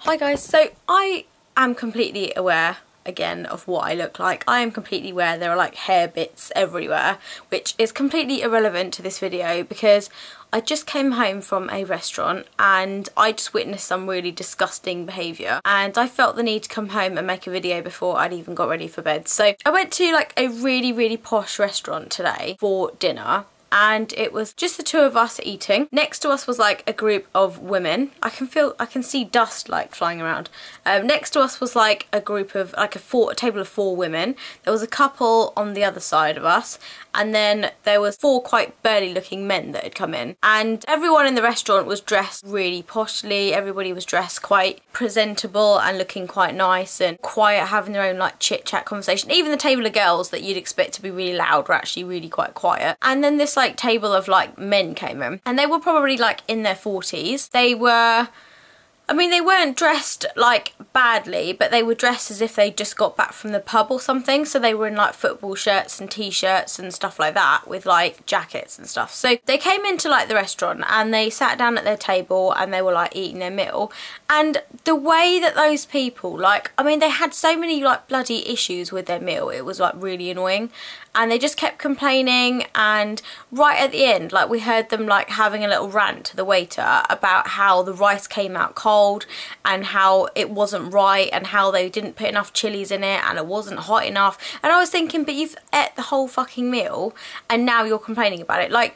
Hi guys, so I am completely aware again of what I look like. I am completely aware there are like hair bits everywhere, which is completely irrelevant to this video because I just came home from a restaurant and I just witnessed some really disgusting behaviour, and I felt the need to come home and make a video before I'd even got ready for bed. So I went to like a really posh restaurant today for dinner, and it was just the two of us eating. Next to us was like a group of women. I can see dust like flying around. Next to us was like a group of like a table of 4 women. There was a couple on the other side of us, and then there was 4 quite burly looking men that had come in, and everyone in the restaurant was dressed really poshly. Everybody was dressed quite presentable and looking quite nice and quiet, having their own like chit chat conversation. Even the table of girls that you'd expect to be really loud were actually really quite quiet. And then this like table of like men came in, and they were probably like in their 40s. They were, I mean, they weren't dressed like badly, but they were dressed as if they just got back from the pub or something. So they were in like football shirts and t-shirts and stuff like that with like jackets and stuff. So they came into like the restaurant and they sat down at their table and they were like eating their meal. And the way that those people, like, I mean, they had so many like bloody issues with their meal. It was like really annoying. And they just kept complaining, and right at the end, like, we heard them like having a little rant to the waiter about how the rice came out cold and how it wasn't right and how they didn't put enough chilies in it and it wasn't hot enough. And I was thinking, but you've ate the whole fucking meal and now you're complaining about it. Like,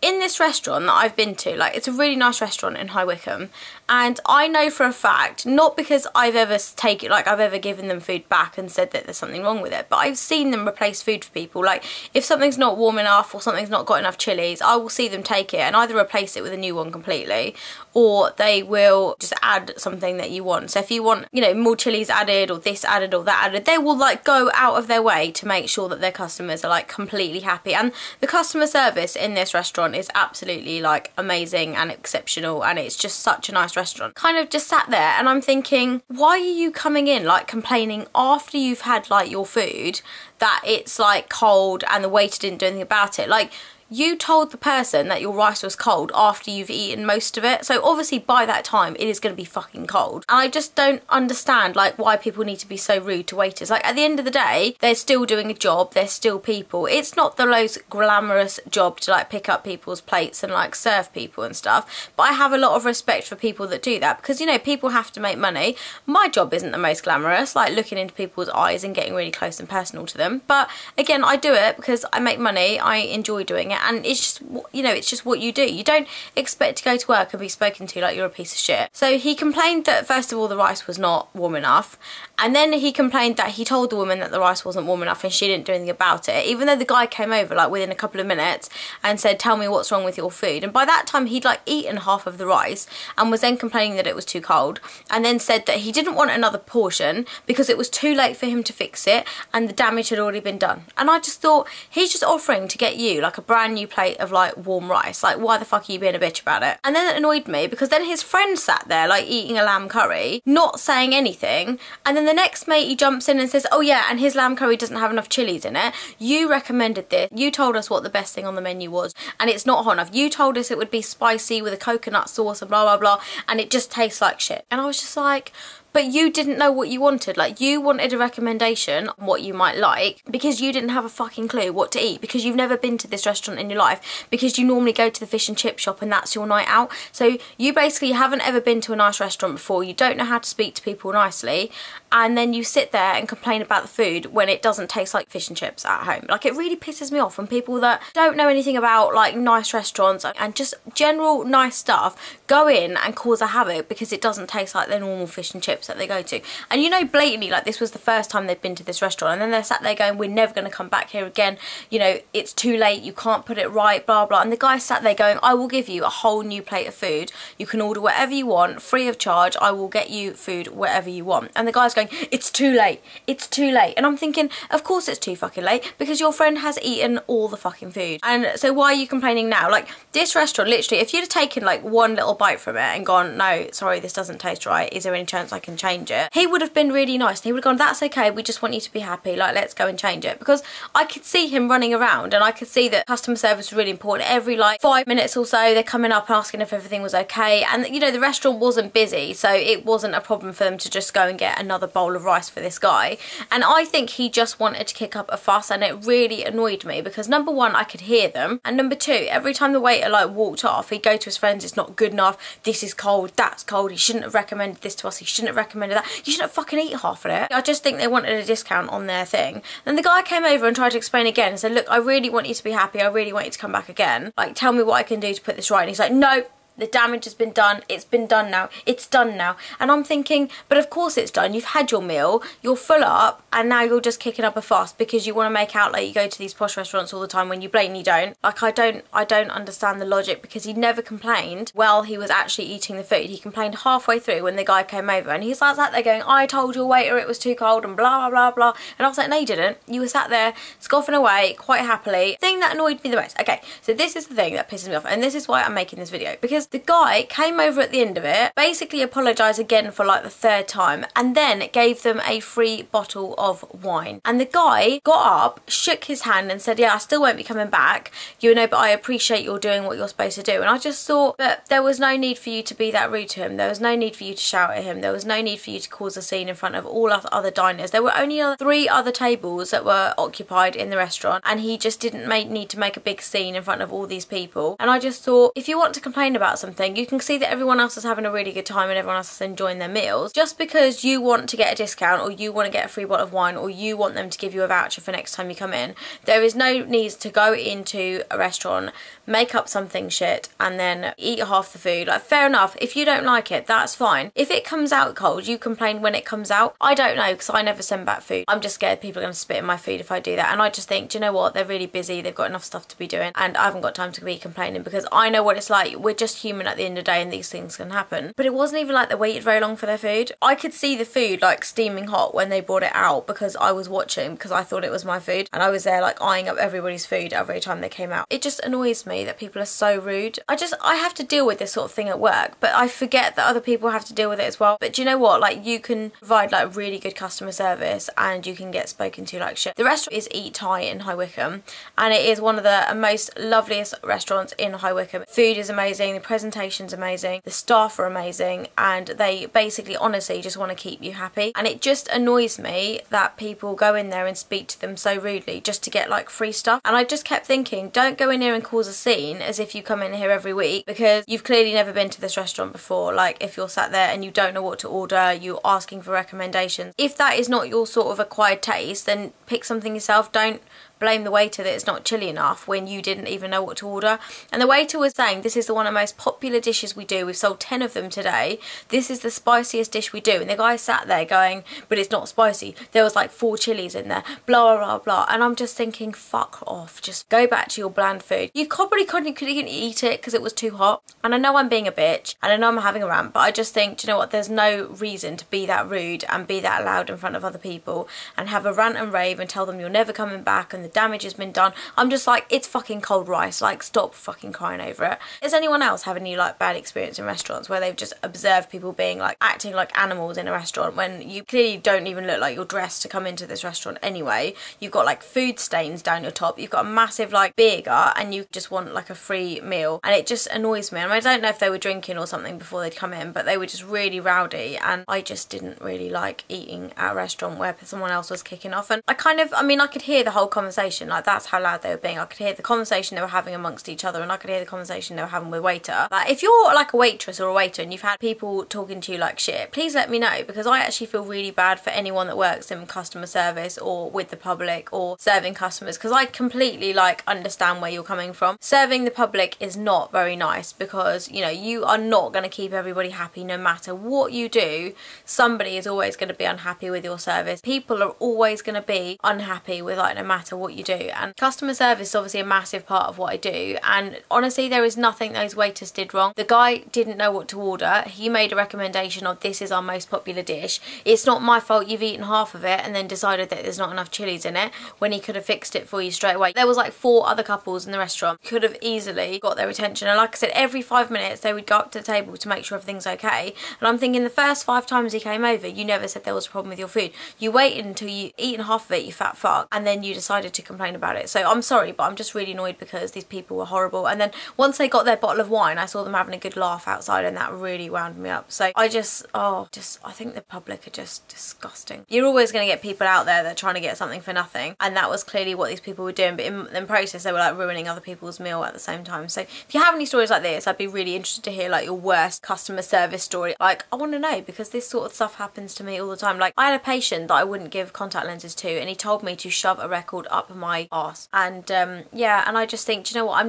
in this restaurant that I've been to, like, it's a really nice restaurant in High Wycombe, and I know for a fact, not because I've ever I've ever given them food back and said that there's something wrong with it, but I've seen them replace food for people. Like, if something's not warm enough or something's not got enough chilies, I will see them take it and either replace it with a new one completely, or they will just add something that you want. So if you want, you know, more chilies added or this added or that added, they will like go out of their way to make sure that their customers are like completely happy. And the customer service in this restaurant is absolutely like amazing and exceptional, and it's just such a nice restaurant. Kind of just sat there and I'm thinking, why are you coming in like complaining after you've had like your food that it's like cold and the waiter didn't do anything about it? Like, you told the person that your rice was cold after you've eaten most of it, so obviously by that time it is going to be fucking cold. And I just don't understand like why people need to be so rude to waiters. Like, at the end of the day, they're still doing a job, they're still people. It's not the most glamorous job to like pick up people's plates and like serve people and stuff, but I have a lot of respect for people that do that because, you know, people have to make money. My job isn't the most glamorous, like looking into people's eyes and getting really close and personal to them, but again, I do it because I make money, I enjoy doing it, and it's just, you know, it's just what you do. You don't expect to go to work and be spoken to like you're a piece of shit. So he complained that first of all the rice was not warm enough, and then he complained that he told the woman that the rice wasn't warm enough and she didn't do anything about it, even though the guy came over like within a couple of minutes and said, tell me what's wrong with your food. And by that time he'd like eaten half of the rice and was then complaining that it was too cold, and then said that he didn't want another portion because it was too late for him to fix it and the damage had already been done. And I just thought, he's just offering to get you like a brand new plate of like warm rice. Like, why the fuck are you being a bitch about it? And then it annoyed me because then his friend sat there like eating a lamb curry, not saying anything, and then the next mate he jumps in and says, oh yeah, and his lamb curry doesn't have enough chilies in it. You recommended this, you told us what the best thing on the menu was and it's not hot enough. You told us it would be spicy with a coconut sauce and blah blah blah, and it just tastes like shit. And I was just like, but you didn't know what you wanted. Like, you wanted a recommendation on what you might like because you didn't have a fucking clue what to eat, because you've never been to this restaurant in your life, because you normally go to the fish and chip shop and that's your night out. So you basically haven't ever been to a nice restaurant before, you don't know how to speak to people nicely, and then you sit there and complain about the food when it doesn't taste like fish and chips at home. Like, it really pisses me off when people that don't know anything about like nice restaurants and just general nice stuff go in and cause a havoc because it doesn't taste like their normal fish and chips that they go to. And you know, blatantly, like, this was the first time they'd been to this restaurant, and then they're sat there going, we're never going to come back here again, you know, it's too late, you can't put it right, blah blah. And the guy sat there going, I will give you a whole new plate of food, you can order whatever you want free of charge, I will get you food wherever you want. And the guy's going, it's too late, it's too late. And I'm thinking, of course it's too fucking late, because your friend has eaten all the fucking food, and so why are you complaining now? Like, this restaurant, literally, if you'd have taken like one little bite from it and gone, no, sorry, this doesn't taste right, is there any chance I can and change it, he would have been really nice and he would have gone, that's okay, we just want you to be happy, like let's go and change it. Because I could see him running around and I could see that customer service was really important. Every like 5 minutes or so they're coming up and asking if everything was okay, and you know, the restaurant wasn't busy, so it wasn't a problem for them to just go and get another bowl of rice for this guy. And I think he just wanted to kick up a fuss, and it really annoyed me because number one, I could hear them, and number two, every time the waiter like walked off, he'd go to his friends, it's not good enough, this is cold, that's cold, he shouldn't have recommended this to us, he shouldn't have recommended that, you shouldn't fucking eat half of it. I just think they wanted a discount on their thing. Then the guy came over and tried to explain again and said, look, I really want you to be happy, I really want you to come back again, like tell me what I can do to put this right. And he's like, no, the damage has been done, it's been done now, it's done now. And I'm thinking, but of course it's done, you've had your meal, you're full up, and now you're just kicking up a fuss because you want to make out like you go to these posh restaurants all the time when you blatantly don't. Like I don't understand the logic, because he never complained while he was actually eating the food. He complained halfway through when the guy came over, and he's like sat there going, I told your waiter it was too cold and blah blah blah blah. And I was like, no you didn't, you were sat there scoffing away quite happily. The thing that annoyed me the most, okay, so this is the thing that pisses me off, and this is why I'm making this video, because the guy came over at the end of it, basically apologised again for like the third time, and then gave them a free bottle of wine. And the guy got up, shook his hand and said, yeah, I still won't be coming back, you know, but I appreciate you're doing what you're supposed to do. And I just thought that there was no need for you to be that rude to him, there was no need for you to shout at him, there was no need for you to cause a scene in front of all other diners. There were only 3 other tables that were occupied in the restaurant, and he just didn't need to make a big scene in front of all these people. And I just thought, if you want to complain about something, you can see that everyone else is having a really good time and everyone else is enjoying their meals. Just because you want to get a discount, or you want to get a free bottle of wine, or you want them to give you a voucher for next time you come in, there is no need to go into a restaurant, make up something shit, and then eat half the food. Like, fair enough, if you don't like it, that's fine. If it comes out cold, you complain when it comes out. I don't know, because I never send back food. I'm just scared people are going to spit in my food if I do that. And I just think, do you know what, they're really busy, they've got enough stuff to be doing, and I haven't got time to be complaining, because I know what it's like. We're just human at the end of the day, and these things can happen. But it wasn't even like they waited very long for their food. I could see the food like steaming hot when they brought it out, because I was watching, because I thought it was my food, and I was there like eyeing up everybody's food every time they came out. It just annoys me that people are so rude. I have to deal with this sort of thing at work, but I forget that other people have to deal with it as well. But do you know what, like, you can provide like really good customer service and you can get spoken to like shit. The restaurant is Eat Thai in High Wycombe, and it is one of the most loveliest restaurants in High Wycombe. Food is amazing, the presentation's amazing, the staff are amazing, and they basically honestly just want to keep you happy. And it just annoys me that people go in there and speak to them so rudely just to get like free stuff. And I just kept thinking, don't go in here and cause a scene as if you come in here every week, because you've clearly never been to this restaurant before. Like, if you're sat there and you don't know what to order, you're asking for recommendations. If that is not your sort of acquired taste, then pick something yourself. Don't blame the waiter that it's not chilly enough when you didn't even know what to order. And the waiter was saying, this is one of the most popular dishes we do, we've sold 10 of them today, this is the spiciest dish we do. And the guy sat there going, but it's not spicy, there was like 4 chilies in there, blah blah blah blah. And I'm just thinking, fuck off, just go back to your bland food. You probably couldn't eat it because it was too hot. And I know I'm being a bitch and I know I'm having a rant, but I just think, do you know what, there's no reason to be that rude and be that loud in front of other people and have a rant and rave and tell them you're never coming back and the damage has been done. I'm just like, it's fucking cold rice, like stop fucking crying over it. Is anyone else having any like bad experience in restaurants where they've just observed people being like acting like animals in a restaurant when you clearly don't even look like you're dressed to come into this restaurant anyway? You've got like food stains down your top, you've got a massive like beer gut, and you just want like a free meal. And it just annoys me. I mean, I don't know if they were drinking or something before they'd come in, but they were just really rowdy, and I just didn't really like eating at a restaurant where someone else was kicking off. And I could hear the whole conversation. Like, that's how loud they were being. I could hear the conversation they were having amongst each other, and I could hear the conversation they were having with waiter. Like, if you're like a waitress or a waiter and you've had people talking to you like shit, please let me know, because I actually feel really bad for anyone that works in customer service or with the public or serving customers, because I completely like understand where you're coming from. Serving the public is not very nice, because you know, you are not going to keep everybody happy no matter what you do. Somebody is always going to be unhappy with your service. People are always going to be unhappy with like no matter what you do, and customer service is obviously a massive part of what I do, and honestly there is nothing those waiters did wrong. The guy didn't know what to order. He made a recommendation of this is our most popular dish. It's not my fault you've eaten half of it and then decided that there's not enough chilies in it when he could have fixed it for you straight away. There was like 4 other couples in the restaurant, could have easily got their attention, and like I said, every 5 minutes they would go up to the table to make sure everything's okay. And I'm thinking, the first 5 times he came over, you never said there was a problem with your food. You waited until you eaten half of it, you fat fuck, and then you decided to complain about it. So I'm sorry, but I'm just really annoyed because these people were horrible. And then once they got their bottle of wine, I saw them having a good laugh outside, and that really wound me up. So I think the public are just disgusting. You're always going to get people out there that are trying to get something for nothing, and that was clearly what these people were doing, but in the process they were like ruining other people's meal at the same time. So if you have any stories like this, I'd be really interested to hear like your worst customer service story. Like, I want to know, because this sort of stuff happens to me all the time. Like, I had a patient that I wouldn't give contact lenses to, and he told me to shove a record up my arse. And yeah, and I just think, do you know what,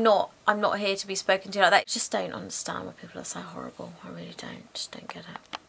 I'm not here to be spoken to like that. I just don't understand why people are so horrible. I really don't. Just don't get it.